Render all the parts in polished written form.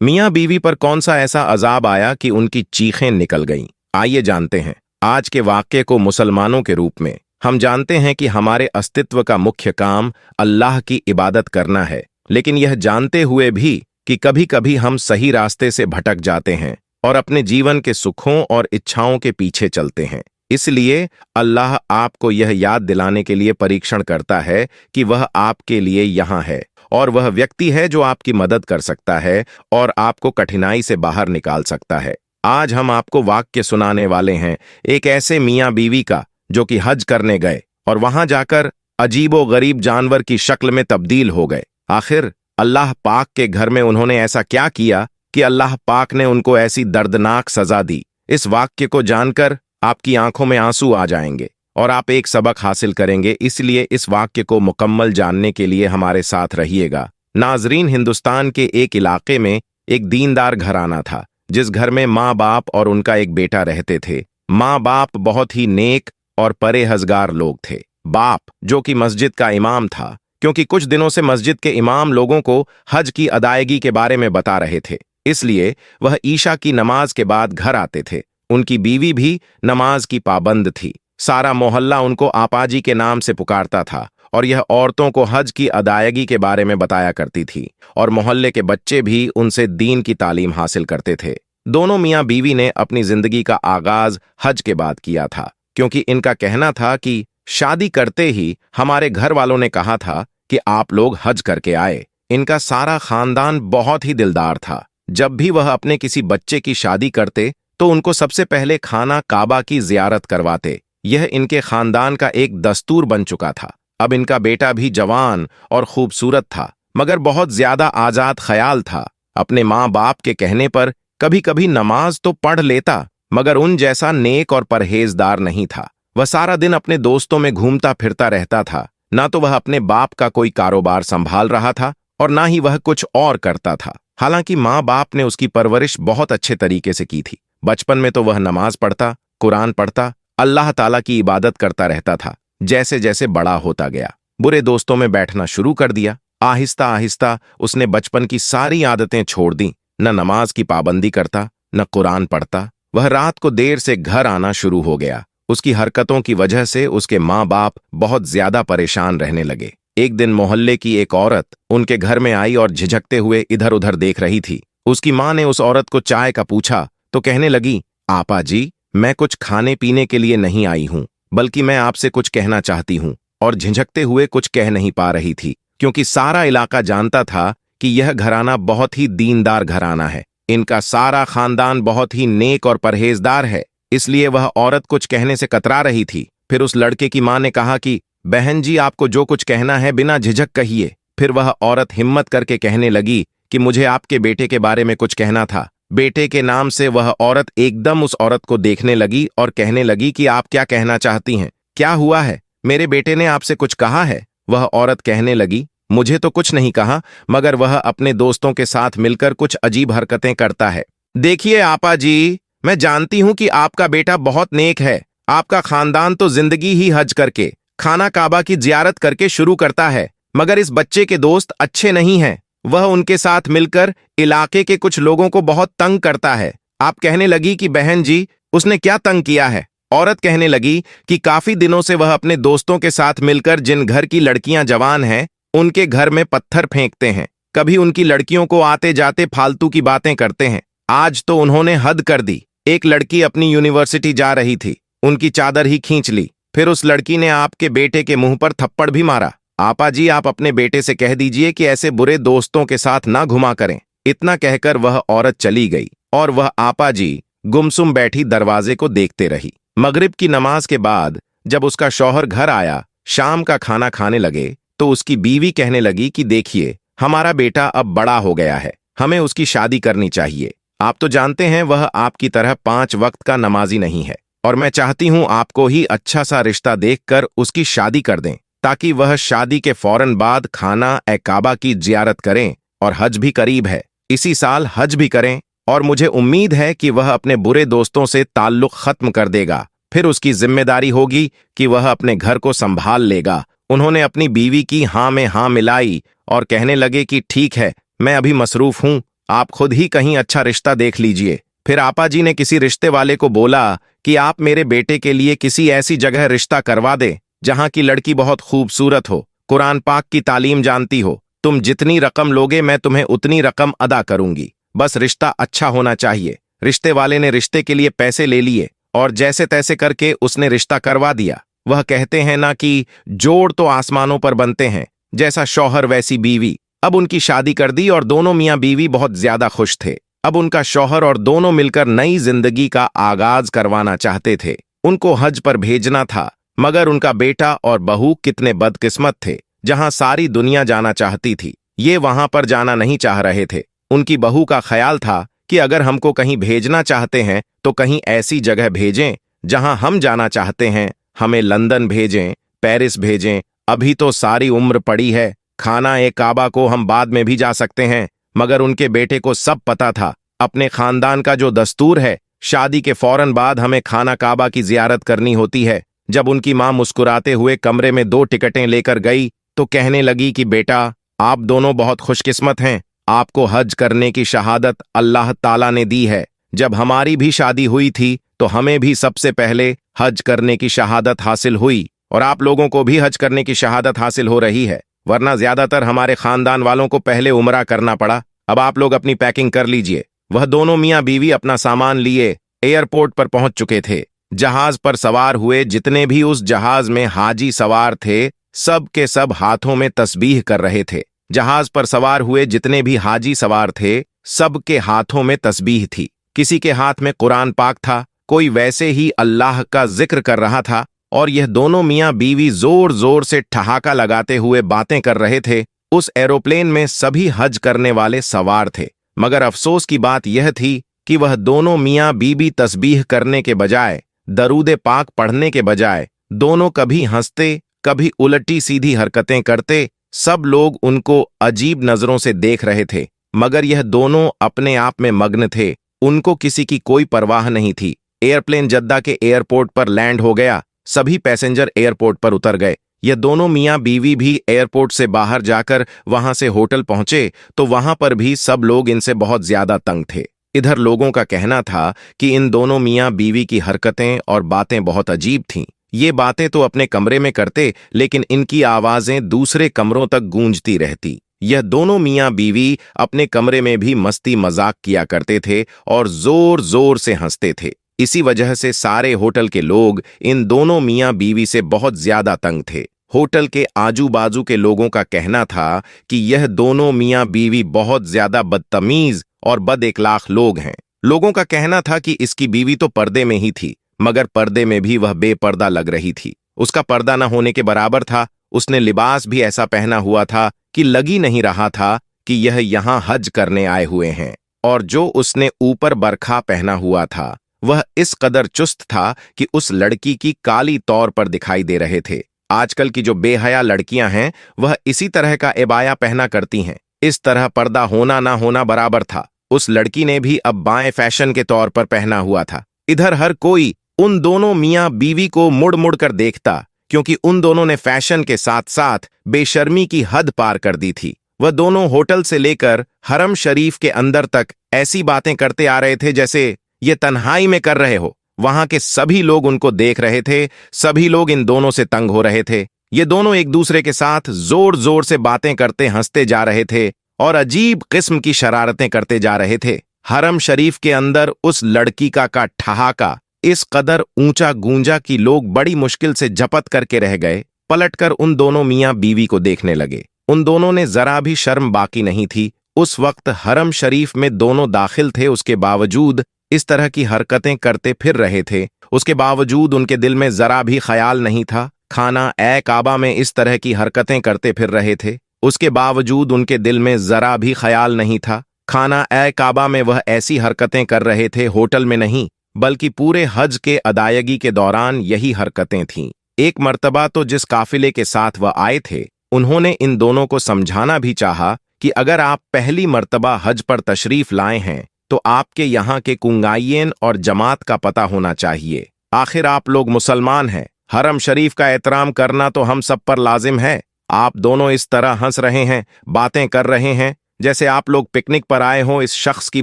मियाँ बीवी पर कौन सा ऐसा अजाब आया कि उनकी चीखें निकल गईं? आइए जानते हैं। आज के वाक़ये को मुसलमानों के रूप में हम जानते हैं कि हमारे अस्तित्व का मुख्य काम अल्लाह की इबादत करना है, लेकिन यह जानते हुए भी कि कभी-कभी हम सही रास्ते से भटक जाते हैं और अपने जीवन के सुखों और इच्छाओं के पीछे चलते हैं। इसलिए अल्लाह आपको यह याद दिलाने के लिए परीक्षण करता है कि वह आपके लिए यहाँ है और वह व्यक्ति है जो आपकी मदद कर सकता है और आपको कठिनाई से बाहर निकाल सकता है। आज हम आपको वाक्य सुनाने वाले हैं एक ऐसे मियाँ बीवी का जो कि हज करने गए और वहां जाकर अजीबो गरीब जानवर की शक्ल में तब्दील हो गए। आखिर अल्लाह पाक के घर में उन्होंने ऐसा क्या किया कि अल्लाह पाक ने उनको ऐसी दर्दनाक सजा दी? इस वाक्य को जानकर आपकी आंखों में आंसू आ जाएंगे और आप एक सबक हासिल करेंगे। इसलिए इस वाक्य को मुकम्मल जानने के लिए हमारे साथ रहिएगा। नाजरीन, हिंदुस्तान के एक इलाके में एक दीनदार घराना था जिस घर में माँ बाप और उनका एक बेटा रहते थे। माँ बाप बहुत ही नेक और परहेजगार लोग थे। बाप जो कि मस्जिद का इमाम था, क्योंकि कुछ दिनों से मस्जिद के इमाम लोगों को हज की अदायगी के बारे में बता रहे थे, इसलिए वह ईशा की नमाज के बाद घर आते थे। उनकी बीवी भी नमाज की पाबंद थी। सारा मोहल्ला उनको आपाजी के नाम से पुकारता था और यह औरतों को हज की अदायगी के बारे में बताया करती थी और मोहल्ले के बच्चे भी उनसे दीन की तालीम हासिल करते थे। दोनों मियाँ बीवी ने अपनी जिंदगी का आगाज हज के बाद किया था, क्योंकि इनका कहना था कि शादी करते ही हमारे घर वालों ने कहा था कि आप लोग हज करके आए। इनका सारा खानदान बहुत ही दिलदार था। जब भी वह अपने किसी बच्चे की शादी करते तो उनको सबसे पहले खाना काबा की जियारत करवाते। यह इनके खानदान का एक दस्तूर बन चुका था। अब इनका बेटा भी जवान और खूबसूरत था, मगर बहुत ज्यादा आजाद ख्याल था। अपने माँ बाप के कहने पर कभी कभी नमाज तो पढ़ लेता, मगर उन जैसा नेक और परहेजदार नहीं था। वह सारा दिन अपने दोस्तों में घूमता फिरता रहता था। ना तो वह अपने बाप का कोई कारोबार संभाल रहा था और ना ही वह कुछ और करता था। हालांकि माँ बाप ने उसकी परवरिश बहुत अच्छे तरीके से की थी। बचपन में तो वह नमाज पढ़ता, कुरान पढ़ता, अल्लाह ताला की इबादत करता रहता था। जैसे जैसे बड़ा होता गया, बुरे दोस्तों में बैठना शुरू कर दिया। आहिस्ता आहिस्ता उसने बचपन की सारी आदतें छोड़ दी। न नमाज की पाबंदी करता, न कुरान पढ़ता। वह रात को देर से घर आना शुरू हो गया। उसकी हरकतों की वजह से उसके माँ बाप बहुत ज्यादा परेशान रहने लगे। एक दिन मोहल्ले की एक औरत उनके घर में आई और झिझकते हुए इधर उधर देख रही थी। उसकी माँ ने उस औरत को चाय का पूछा तो कहने लगी, आपा जी, मैं कुछ खाने पीने के लिए नहीं आई हूँ, बल्कि मैं आपसे कुछ कहना चाहती हूँ। और झिझकते हुए कुछ कह नहीं पा रही थी, क्योंकि सारा इलाका जानता था कि यह घराना बहुत ही दीनदार घराना है। इनका सारा खानदान बहुत ही नेक और परहेजदार है। इसलिए वह औरत कुछ कहने से कतरा रही थी। फिर उस लड़के की माँ ने कहा कि बहन जी, आपको जो कुछ कहना है बिना झिझक कहिए। फिर वह औरत हिम्मत करके कहने लगी कि मुझे आपके बेटे के बारे में कुछ कहना था। बेटे के नाम से वह औरत एकदम उस औरत को देखने लगी और कहने लगी कि आप क्या कहना चाहती हैं? क्या हुआ है? मेरे बेटे ने आपसे कुछ कहा है? वह औरत कहने लगी, मुझे तो कुछ नहीं कहा, मगर वह अपने दोस्तों के साथ मिलकर कुछ अजीब हरकतें करता है। देखिए आपा जी, मैं जानती हूं कि आपका बेटा बहुत नेक है। आपका खानदान तो जिंदगी ही हज करके, खाना काबा की जियारत करके शुरू करता है, मगर इस बच्चे के दोस्त अच्छे नहीं हैं। वह उनके साथ मिलकर इलाके के कुछ लोगों को बहुत तंग करता है। आप कहने लगी कि बहन जी, उसने क्या तंग किया है? औरत कहने लगी कि काफी दिनों से वह अपने दोस्तों के साथ मिलकर जिन घर की लड़कियां जवान हैं, उनके घर में पत्थर फेंकते हैं। कभी उनकी लड़कियों को आते जाते फालतू की बातें करते हैं। आज तो उन्होंने हद कर दी। एक लड़की अपनी यूनिवर्सिटी जा रही थी, उनकी चादर ही खींच ली। फिर उस लड़की ने आपके बेटे के मुंह पर थप्पड़ भी मारा। आपा जी, आप अपने बेटे से कह दीजिए कि ऐसे बुरे दोस्तों के साथ ना घुमा करें। इतना कहकर वह औरत चली गई और वह आपा जी गुमसुम बैठी दरवाजे को देखते रही। मगरिब की नमाज के बाद जब उसका शौहर घर आया, शाम का खाना खाने लगे, तो उसकी बीवी कहने लगी कि देखिए, हमारा बेटा अब बड़ा हो गया है, हमें उसकी शादी करनी चाहिए। आप तो जानते हैं वह आपकी तरह 5 वक्त का नमाजी नहीं है, और मैं चाहती हूं आपको ही अच्छा सा रिश्ता देखकर उसकी शादी कर दें, ताकि वह शादी के फौरन बाद खाना ए काबा की जियारत करें। और हज भी करीब है, इसी साल हज भी करें, और मुझे उम्मीद है कि वह अपने बुरे दोस्तों से ताल्लुक खत्म कर देगा। फिर उसकी जिम्मेदारी होगी कि वह अपने घर को संभाल लेगा। उन्होंने अपनी बीवी की हाँ में हाँ मिलाई और कहने लगे कि ठीक है, मैं अभी मसरूफ हूं, आप खुद ही कहीं अच्छा रिश्ता देख लीजिए। फिर आपा जी ने किसी रिश्ते वाले को बोला कि आप मेरे बेटे के लिए किसी ऐसी जगह रिश्ता करवा दे जहां की लड़की बहुत खूबसूरत हो, कुरान पाक की तालीम जानती हो। तुम जितनी रकम लोगे मैं तुम्हें उतनी रकम अदा करूंगी, बस रिश्ता अच्छा होना चाहिए। रिश्ते वाले ने रिश्ते के लिए पैसे ले लिए और जैसे तैसे करके उसने रिश्ता करवा दिया। वह कहते हैं ना कि जोड़ तो आसमानों पर बनते हैं, जैसा शौहर वैसी बीवी। अब उनकी शादी कर दी और दोनों मियां बीवी बहुत ज्यादा खुश थे। अब उनका शौहर और दोनों मिलकर नई जिंदगी का आगाज करवाना चाहते थे। उनको हज पर भेजना था, मगर उनका बेटा और बहू कितने बदकिस्मत थे। जहां सारी दुनिया जाना चाहती थी, ये वहां पर जाना नहीं चाह रहे थे। उनकी बहू का ख्याल था कि अगर हमको कहीं भेजना चाहते हैं तो कहीं ऐसी जगह भेजें जहां हम जाना चाहते हैं। हमें लंदन भेजें, पेरिस भेजें, अभी तो सारी उम्र पड़ी है। खाना ए काबा को हम बाद में भी जा सकते हैं। मगर उनके बेटे को सब पता था, अपने खानदान का जो दस्तूर है, शादी के फौरन बाद हमें खाना काबा की जियारत करनी होती है। जब उनकी मां मुस्कुराते हुए कमरे में 2 टिकटें लेकर गई तो कहने लगी कि बेटा, आप दोनों बहुत खुशकिस्मत हैं, आपको हज करने की शहादत अल्लाह ताला ने दी है। जब हमारी भी शादी हुई थी तो हमें भी सबसे पहले हज करने की शहादत हासिल हुई और आप लोगों को भी हज करने की शहादत हासिल हो रही है, वरना ज्यादातर हमारे खानदान वालों को पहले उमरा करना पड़ा। अब आप लोग अपनी पैकिंग कर लीजिए। वह दोनों मियां बीवी अपना सामान लिए एयरपोर्ट पर पहुंच चुके थे। जहाज पर सवार हुए जितने भी उस जहाज में हाजी सवार थे, सब के सब हाथों में तस्बीह कर रहे थे। जहाज पर सवार हुए जितने भी हाजी सवार थे, सबके हाथों में तस्बीह थी। किसी के हाथ में कुरान पाक था, कोई वैसे ही अल्लाह का जिक्र कर रहा था। और यह दोनों मियां बीवी जोर जोर से ठहाका लगाते हुए बातें कर रहे थे। उस एरोप्लेन में सभी हज करने वाले सवार थे, मगर अफसोस की बात यह थी कि वह दोनों मियां बीबी तस्बीह करने के बजाय, दरूद पाक पढ़ने के बजाय, दोनों कभी हंसते कभी उलटी सीधी हरकतें करते। सब लोग उनको अजीब नजरों से देख रहे थे, मगर यह दोनों अपने आप में मग्न थे। उनको किसी की कोई परवाह नहीं थी। एयरप्लेन जद्दा के एयरपोर्ट पर लैंड हो गया। सभी पैसेंजर एयरपोर्ट पर उतर गए। यह दोनों मियां बीवी भी एयरपोर्ट से बाहर जाकर वहां से होटल पहुंचे तो वहां पर भी सब लोग इनसे बहुत ज्यादा तंग थे। इधर लोगों का कहना था कि इन दोनों मियां बीवी की हरकतें और बातें बहुत अजीब थीं। ये बातें तो अपने कमरे में करते, लेकिन इनकी आवाजें दूसरे कमरों तक गूंजती रहती। यह दोनों मियां बीवी अपने कमरे में भी मस्ती मजाक किया करते थे और जोर जोर से हंसते थे। इसी वजह से सारे होटल के लोग इन दोनों मियां बीवी से बहुत ज्यादा तंग थे। होटल के आजू बाजू के लोगों का कहना था कि यह दोनों मियां बीवी बहुत ज्यादा बदतमीज और बदएखलाक लोग हैं। लोगों का कहना था कि इसकी बीवी तो पर्दे में ही थी, मगर पर्दे में भी वह बेपर्दा लग रही थी। उसका पर्दा न होने के बराबर था। उसने लिबास भी ऐसा पहना हुआ था कि लग ही नहीं रहा था कि यह यहां हज करने आए हुए हैं। और जो उसने ऊपर बरखा पहना हुआ था, वह इस कदर चुस्त था कि उस लड़की की काली तौर पर दिखाई दे रहे थे। आजकल की जो बेहया लड़कियां हैं, वह इसी तरह का एबाया पहना करती हैं। इस तरह पर्दा होना ना होना बराबर था। उस लड़की ने भी अब बाएं फैशन के तौर पर पहना हुआ था। इधर हर कोई उन दोनों मियां बीवी को मुड़ मुड़ कर देखता, क्योंकि उन दोनों ने फैशन के साथ साथ बेशर्मी की हद पार कर दी थी। वह दोनों होटल से लेकर हरम शरीफ के अंदर तक ऐसी बातें करते आ रहे थे जैसे ये तन्हाई में कर रहे हो। वहां के सभी लोग उनको देख रहे थे। सभी लोग इन दोनों से तंग हो रहे थे। ये दोनों एक दूसरे के साथ जोर जोर से बातें करते हंसते जा रहे थे और अजीब किस्म की शरारतें करते जा रहे थे। हरम शरीफ के अंदर उस लड़की का ठहाका इस कदर ऊंचा गूंजा कि लोग बड़ी मुश्किल से झपट करके रह गए। पलटकर उन दोनों मियां बीवी को देखने लगे। उन दोनों ने जरा भी शर्म बाकी नहीं थी। उस वक्त हरम शरीफ में दोनों दाखिल थे, उसके बावजूद इस तरह की हरकतें करते फिर रहे थे। उसके बावजूद उनके दिल में जरा भी ख्याल नहीं था। खाना ए काबा में इस तरह की हरकतें करते फिर रहे थे। उसके बावजूद उनके दिल में जरा भी ख्याल नहीं था। खाना ए काबा में वह ऐसी हरकतें कर रहे थे, होटल में नहीं, बल्कि पूरे हज के अदायगी के दौरान यही हरकतें थीं। एक मर्तबा तो जिस काफिले के साथ वह आए थे, उन्होंने इन दोनों को समझाना भी चाहा कि अगर आप पहली मर्तबा हज पर तशरीफ लाए हैं तो आपके यहाँ के कुंगाइयन और जमात का पता होना चाहिए। आखिर आप लोग मुसलमान हैं। हरम शरीफ का एहतराम करना तो हम सब पर लाजिम है। आप दोनों इस तरह हंस रहे हैं, बातें कर रहे हैं, जैसे आप लोग पिकनिक पर आए हों। इस शख्स की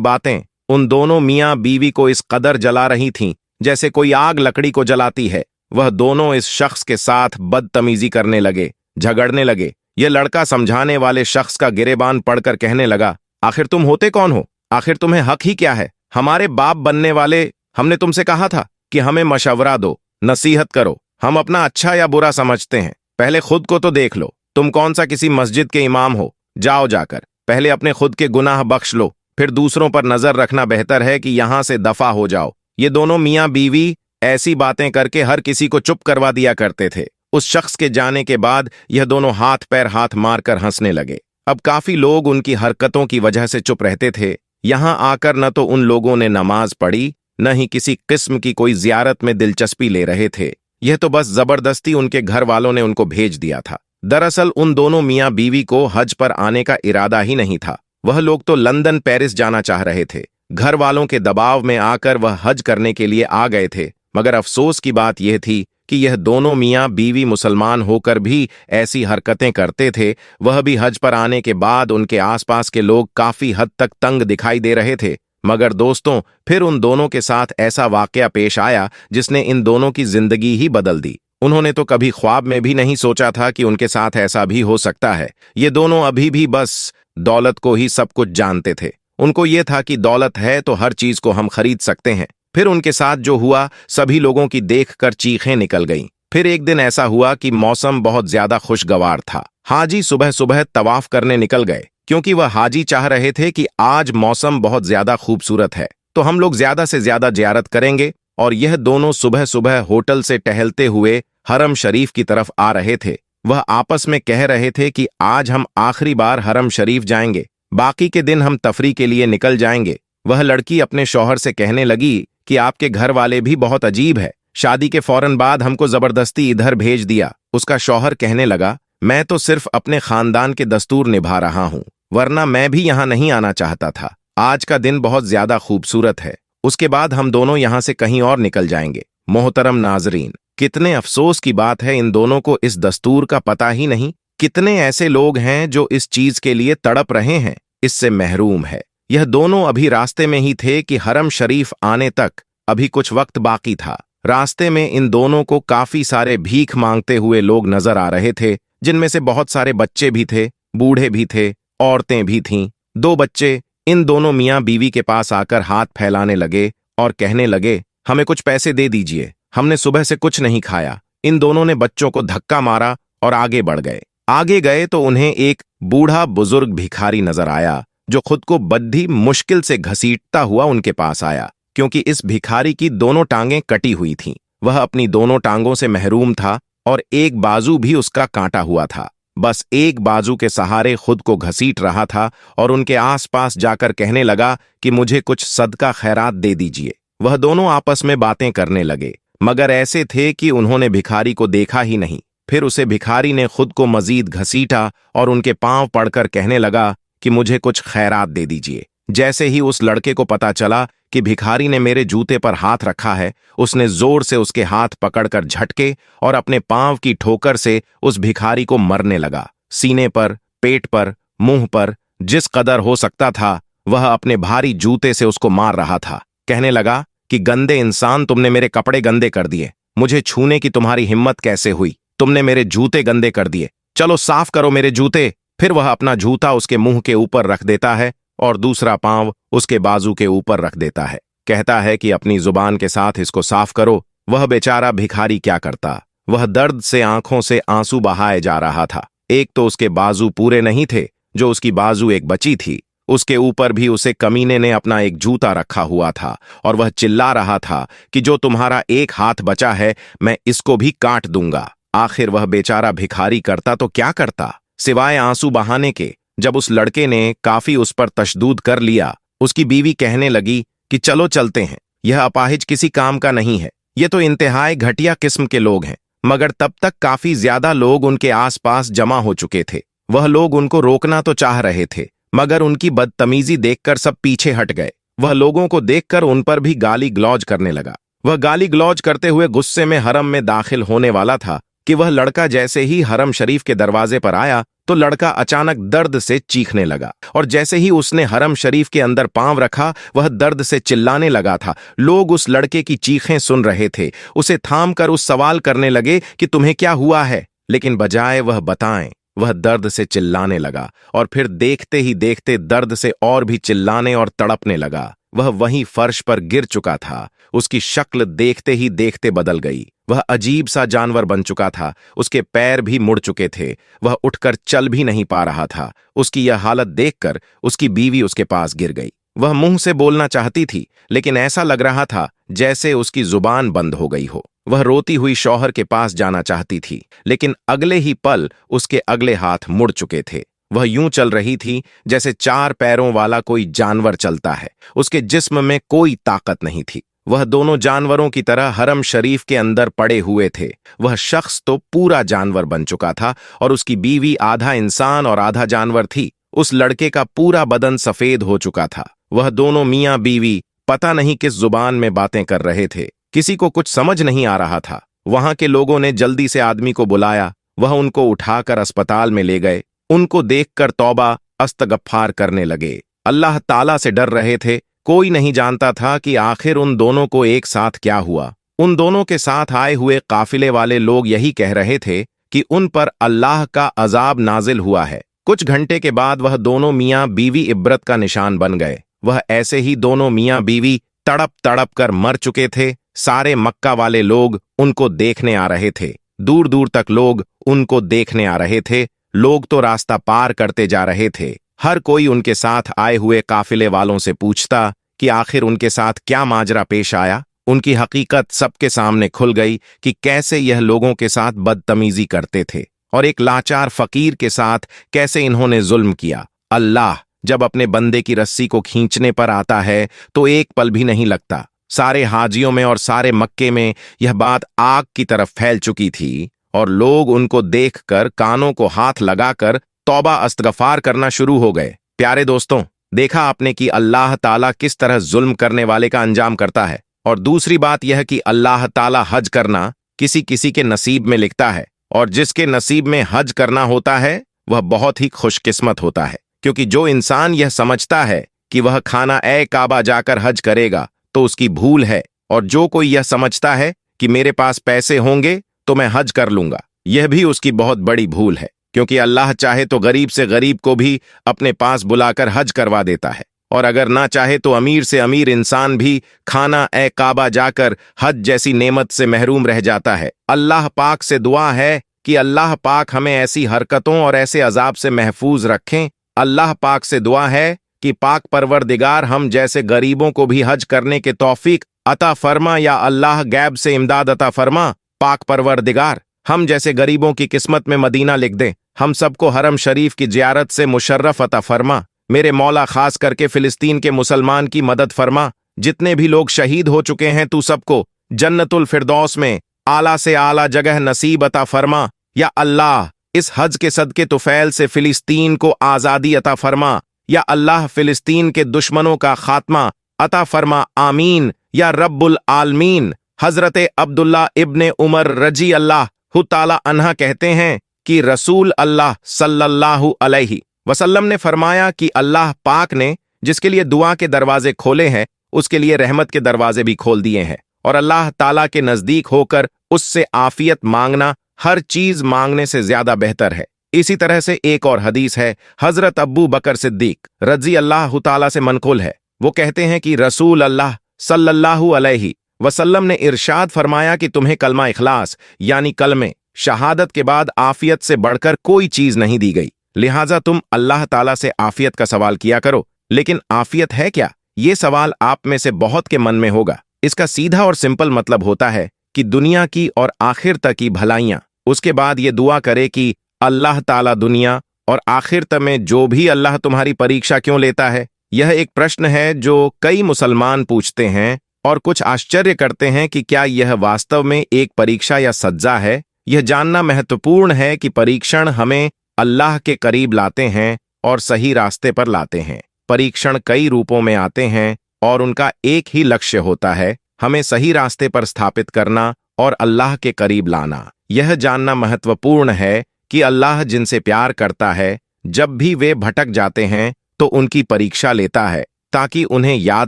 बातें उन दोनों मियां बीवी को इस कदर जला रही थीं जैसे कोई आग लकड़ी को जलाती है। वह दोनों इस शख्स के साथ बदतमीजी करने लगे, झगड़ने लगे। यह लड़का समझाने वाले शख्स का गिरेबान पढ़कर कहने लगा, आखिर तुम होते कौन हो? आखिर तुम्हें हक ही क्या है? हमारे बाप बनने वाले, हमने तुमसे कहा था कि हमें मशवरा दो, नसीहत करो। हम अपना अच्छा या बुरा समझते हैं। पहले खुद को तो देख लो। तुम कौन सा किसी मस्जिद के इमाम हो? जाओ जाकर पहले अपने खुद के गुनाह बख्श लो, फिर दूसरों पर नजर रखना बेहतर है कि यहां से दफा हो जाओ। ये दोनों मियां बीवी ऐसी बातें करके हर किसी को चुप करवा दिया करते थे। उस शख्स के जाने के बाद यह दोनों हाथ पैर हाथ मारकर हंसने लगे। अब काफी लोग उनकी हरकतों की वजह से चुप रहते थे। यहां आकर न तो उन लोगों ने नमाज पढ़ी, न ही किसी किस्म की कोई जियारत में दिलचस्पी ले रहे थे। यह तो बस जबरदस्ती उनके घर वालों ने उनको भेज दिया था। दरअसल उन दोनों मियां बीवी को हज पर आने का इरादा ही नहीं था। वह लोग तो लंदन पेरिस जाना चाह रहे थे। घर वालों के दबाव में आकर वह हज करने के लिए आ गए थे। मगर अफसोस की बात यह थी कि यह दोनों मियां बीवी मुसलमान होकर भी ऐसी हरकतें करते थे। वह भी हज पर आने के बाद उनके आसपास के लोग काफी हद तक तंग दिखाई दे रहे थे। मगर दोस्तों, फिर उन दोनों के साथ ऐसा वाकया पेश आया जिसने इन दोनों की जिंदगी ही बदल दी। उन्होंने तो कभी ख्वाब में भी नहीं सोचा था कि उनके साथ ऐसा भी हो सकता है। ये दोनों अभी भी बस दौलत को ही सब कुछ जानते थे। उनको ये था कि दौलत है तो हर चीज को हम खरीद सकते हैं। फिर उनके साथ जो हुआ, सभी लोगों की देखकर चीखें निकल गईं। फिर एक दिन ऐसा हुआ कि मौसम बहुत ज्यादा खुशगवार था। हाजी सुबह सुबह तवाफ करने निकल गए, क्योंकि वह हाजी चाह रहे थे कि आज मौसम बहुत ज्यादा खूबसूरत है तो हम लोग ज्यादा से ज्यादा जियारत करेंगे। और यह दोनों सुबह सुबह होटल से टहलते हुए हरम शरीफ की तरफ आ रहे थे। वह आपस में कह रहे थे कि आज हम आखिरी बार हरम शरीफ जाएंगे, बाकी के दिन हम तफरी के लिए निकल जाएंगे। वह लड़की अपने शौहर से कहने लगी कि आपके घर वाले भी बहुत अजीब है, शादी के फौरन बाद हमको जबरदस्ती इधर भेज दिया। उसका शौहर कहने लगा, मैं तो सिर्फ अपने खानदान के दस्तूर निभा रहा हूं, वरना मैं भी यहां नहीं आना चाहता था। आज का दिन बहुत ज्यादा खूबसूरत है, उसके बाद हम दोनों यहां से कहीं और निकल जाएंगे। मोहतरम नाजरीन, कितने अफसोस की बात है, इन दोनों को इस दस्तूर का पता ही नहीं। कितने ऐसे लोग हैं जो इस चीज के लिए तड़प रहे हैं, इससे महरूम है। यह दोनों अभी रास्ते में ही थे कि हरम शरीफ आने तक अभी कुछ वक्त बाकी था। रास्ते में इन दोनों को काफी सारे भीख मांगते हुए लोग नजर आ रहे थे, जिनमें से बहुत सारे बच्चे भी थे, बूढ़े भी थे, औरतें भी थीं। दो बच्चे इन दोनों मियां बीवी के पास आकर हाथ फैलाने लगे और कहने लगे, हमें कुछ पैसे दे दीजिए, हमने सुबह से कुछ नहीं खाया। इन दोनों ने बच्चों को धक्का मारा और आगे बढ़ गए। आगे गए तो उन्हें एक बूढ़ा बुजुर्ग भिखारी नजर आया, जो खुद को बड़ी मुश्किल से घसीटता हुआ उनके पास आया, क्योंकि इस भिखारी की दोनों टांगें कटी हुई थीं। वह अपनी दोनों टांगों से महरूम था और एक बाजू भी उसका काटा हुआ था। बस एक बाजू के सहारे खुद को घसीट रहा था और उनके आसपास जाकर कहने लगा कि मुझे कुछ सदका खैरात दे दीजिए। वह दोनों आपस में बातें करने लगे, मगर ऐसे थे कि उन्होंने भिखारी को देखा ही नहीं। फिर उसे भिखारी ने खुद को मजीद घसीटा और उनके पांव पड़कर कहने लगा कि मुझे कुछ खैरात दे दीजिए। जैसे ही उस लड़के को पता चला कि भिखारी ने मेरे जूते पर हाथ रखा है, उसने जोर से उसके हाथ पकड़कर झटके और अपने पांव की ठोकर से उस भिखारी को मरने लगा। सीने पर, पेट पर, मुंह पर, जिस कदर हो सकता था वह अपने भारी जूते से उसको मार रहा था। कहने लगा कि गंदे इंसान, तुमने मेरे कपड़े गंदे कर दिए, मुझे छूने की तुम्हारी हिम्मत कैसे हुई? तुमने मेरे जूते गंदे कर दिए, चलो साफ करो मेरे जूते। फिर वह अपना जूता उसके मुंह के ऊपर रख देता है और दूसरा पांव उसके बाजू के ऊपर रख देता है। कहता है कि अपनी जुबान के साथ इसको साफ करो। वह बेचारा भिखारी क्या करता, वह दर्द से आंखों से आंसू बहाए जा रहा था। एक तो उसके बाजू पूरे नहीं थे, जो उसकी बाजू एक बची थी, उसके ऊपर भी उसे कमीने ने अपना एक जूता रखा हुआ था और वह चिल्ला रहा था कि जो तुम्हारा एक हाथ बचा है मैं इसको भी काट दूंगा। आखिर वह बेचारा भिखारी करता तो क्या करता सिवाय आंसू बहाने के। जब उस लड़के ने काफी उस पर तशद्दुद कर लिया, उसकी बीवी कहने लगी कि चलो चलते हैं, यह अपाहिज किसी काम का नहीं है, ये तो इंतहाई घटिया किस्म के लोग हैं। मगर तब तक काफी ज्यादा लोग उनके आसपास जमा हो चुके थे। वह लोग उनको रोकना तो चाह रहे थे, मगर उनकी बदतमीजी देखकर सब पीछे हट गए। वह लोगों को देखकर उन पर भी गाली गलौज करने लगा। वह गाली गलौज करते हुए गुस्से में हरम में दाखिल होने वाला था कि वह लड़का जैसे ही हरम शरीफ के दरवाजे पर आया तो लड़का अचानक दर्द से चीखने लगा, और जैसे ही उसने हरम शरीफ के अंदर पांव रखा वह दर्द से चिल्लाने लगा था। लोग उस लड़के की चीखें सुन रहे थे, उसे थाम कर उस सवाल करने लगे कि तुम्हें क्या हुआ है, लेकिन बजाय वह बताएं वह दर्द से चिल्लाने लगा, और फिर देखते ही देखते दर्द से और भी चिल्लाने और तड़पने लगा। वह वहीं फर्श पर गिर चुका था। उसकी शक्ल देखते ही देखते बदल गई। वह अजीब सा जानवर बन चुका था। उसके पैर भी मुड़ चुके थे। वह उठकर चल भी नहीं पा रहा था। उसकी यह हालत देखकर उसकी बीवी उसके पास गिर गई। वह मुंह से बोलना चाहती थी, लेकिन ऐसा लग रहा था जैसे उसकी जुबान बंद हो गई हो। वह रोती हुई शौहर के पास जाना चाहती थी, लेकिन अगले ही पल उसके अगले हाथ मुड़ चुके थे। वह यूं चल रही थी जैसे 4 पैरों वाला कोई जानवर चलता है। उसके जिस्म में कोई ताकत नहीं थी। वह दोनों जानवरों की तरह हरम शरीफ के अंदर पड़े हुए थे। वह शख्स तो पूरा जानवर बन चुका था, और उसकी बीवी आधा इंसान और आधा जानवर थी। उस लड़के का पूरा बदन सफेद हो चुका था। वह दोनों मियां बीवी पता नहीं किस जुबान में बातें कर रहे थे। किसी को कुछ समझ नहीं आ रहा था। वहां के लोगों ने जल्दी से आदमी को बुलाया। वह उनको उठाकर अस्पताल में ले गए। उनको देखकर तौबा अस्तगफ्फार करने लगे। अल्लाह ताला से डर रहे थे। कोई नहीं जानता था कि आखिर उन दोनों को एक साथ क्या हुआ। उन दोनों के साथ आए हुए काफिले वाले लोग यही कह रहे थे कि उन पर अल्लाह का अजाब नाजिल हुआ है। कुछ घंटे के बाद वह दोनों मियां बीवी इब्रत का निशान बन गए। वह ऐसे ही दोनों मियां बीवी तड़प तड़प कर मर चुके थे। सारे मक्का वाले लोग उनको देखने आ रहे थे। दूर दूर तक लोग उनको देखने आ रहे थे। लोग तो रास्ता पार करते जा रहे थे। हर कोई उनके साथ आए हुए काफिले वालों से पूछता कि आखिर उनके साथ क्या माजरा पेश आया। उनकी हकीकत सबके सामने खुल गई कि कैसे यह लोगों के साथ बदतमीजी करते थे, और एक लाचार फकीर के साथ कैसे इन्होंने जुल्म किया। अल्लाह जब अपने बंदे की रस्सी को खींचने पर आता है तो एक पल भी नहीं लगता। सारे हाजियों में और सारे मक्के में यह बात आग की तरफ फैल चुकी थी, और लोग उनको देखकर कानों को हाथ लगाकर तौबा अस्तगफार करना शुरू हो गए। प्यारे दोस्तों, देखा आपने कि अल्लाह ताला किस तरह जुल्म करने वाले का अंजाम करता है। और दूसरी बात यह कि अल्लाह ताला हज करना किसी किसी के नसीब में लिखता है, और जिसके नसीब में हज करना होता है वह बहुत ही खुशकिस्मत होता है। क्योंकि जो इंसान यह समझता है कि वह खाना ए काबा जाकर हज करेगा तो उसकी भूल है, और जो कोई यह समझता है कि मेरे पास पैसे होंगे तो मैं हज कर लूंगा, यह भी उसकी बहुत बड़ी भूल है। क्योंकि अल्लाह चाहे तो गरीब से गरीब को भी अपने पास बुलाकर हज करवा देता है, और अगर ना चाहे तो अमीर से अमीर इंसान भी खाना ए काबा जाकर हज जैसी नेमत से महरूम रह जाता है। अल्लाह पाक से दुआ है कि अल्लाह पाक हमें ऐसी हरकतों और ऐसे अजाब से महफूज रखें। अल्लाह पाक से दुआ है कि पाक परवरदिगार हम जैसे गरीबों को भी हज करने के तौफीक अता फरमा, या अल्लाह गैब से इमदाद अता फरमा। पाक परवरदिगार हम जैसे गरीबों की किस्मत में मदीना लिख दें। हम सबको हरम शरीफ की जियारत से मुशर्रफ अता फरमा। मेरे मौला खास करके फिलिस्तीन के मुसलमान की मदद फरमा। जितने भी लोग शहीद हो चुके हैं तू सबको जन्नतुल फिरदौस में आला से आला जगह नसीब अता फरमा। या अल्लाह इस हज के सदके तुफैल से फिलिस्तीन को आजादी अता फरमा। या अल्लाह फिलिस्तीन के दुश्मनों का खात्मा अता फरमा। आमीन या रब्बुल आलमीन। हजरत अब्दुल्ला इब्ने उमर रजी अल्लाह ताला अन्हा कहते हैं कि रसूल अल्लाह सल्लल्लाहु अलैहि वसल्लम ने फरमाया कि अल्लाह पाक ने जिसके लिए दुआ के दरवाजे खोले हैं उसके लिए रहमत के दरवाजे भी खोल दिए हैं, और अल्लाह ताला के नजदीक होकर उससे आफियत मांगना हर चीज मांगने से ज्यादा बेहतर है। इसी तरह से एक और हदीस है, हजरत अब्बू बकर सिद्दीक रजी अल्लाह ताला से मनकुल है। वो कहते हैं कि रसूल अल्लाह सल्लल्लाहु अलैहि वसल्लम ने इरशाद फरमाया कि तुम्हें कलमा इखलास यानी कलमे शहादत के बाद आफियत से बढ़कर कोई चीज नहीं दी गई, लिहाजा तुम अल्लाह ताला से आफियत का सवाल किया करो। लेकिन आफियत है क्या, ये सवाल आप में से बहुत के मन में होगा। इसका सीधा और सिंपल मतलब होता है कि दुनिया की और आखिर तक की भलाइयां। उसके बाद ये दुआ करे कि अल्लाह ताला दुनिया और आखिर तक में जो भी अल्लाह तुम्हारी परीक्षा क्यों लेता है। यह एक प्रश्न है जो कई मुसलमान पूछते हैं और कुछ आश्चर्य करते हैं कि क्या यह वास्तव में एक परीक्षा या सज्जा है। यह जानना महत्वपूर्ण है कि परीक्षण हमें अल्लाह के करीब लाते हैं और सही रास्ते पर लाते हैं। परीक्षण कई रूपों में आते हैं और उनका एक ही लक्ष्य होता है, हमें सही रास्ते पर स्थापित करना और अल्लाह के करीब लाना। यह जानना महत्वपूर्ण है कि अल्लाह जिनसे प्यार करता है, जब भी वे भटक जाते हैं तो उनकी परीक्षा लेता है ताकि उन्हें याद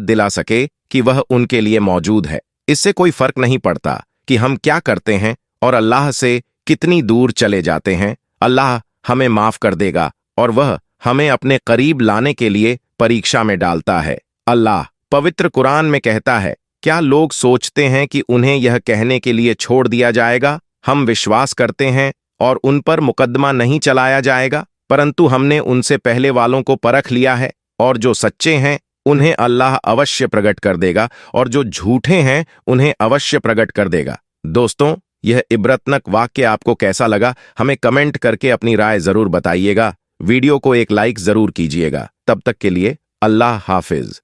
दिला सके कि वह उनके लिए मौजूद है। इससे कोई फर्क नहीं पड़ता कि हम क्या करते हैं और अल्लाह से कितनी दूर चले जाते हैं, अल्लाह हमें माफ कर देगा और वह हमें अपने करीब लाने के लिए परीक्षा में डालता है। अल्लाह पवित्र कुरान में कहता है, क्या लोग सोचते हैं कि उन्हें यह कहने के लिए छोड़ दिया जाएगा, हम विश्वास करते हैं और उन पर मुकदमा नहीं चलाया जाएगा? परंतु हमने उनसे पहले वालों को परख लिया है और जो सच्चे हैं उन्हें अल्लाह अवश्य प्रकट कर देगा और जो झूठे हैं उन्हें अवश्य प्रकट कर देगा। दोस्तों, यह इबरतनाक वाक्य आपको कैसा लगा, हमें कमेंट करके अपनी राय जरूर बताइएगा। वीडियो को एक लाइक जरूर कीजिएगा। तब तक के लिए अल्लाह हाफिज।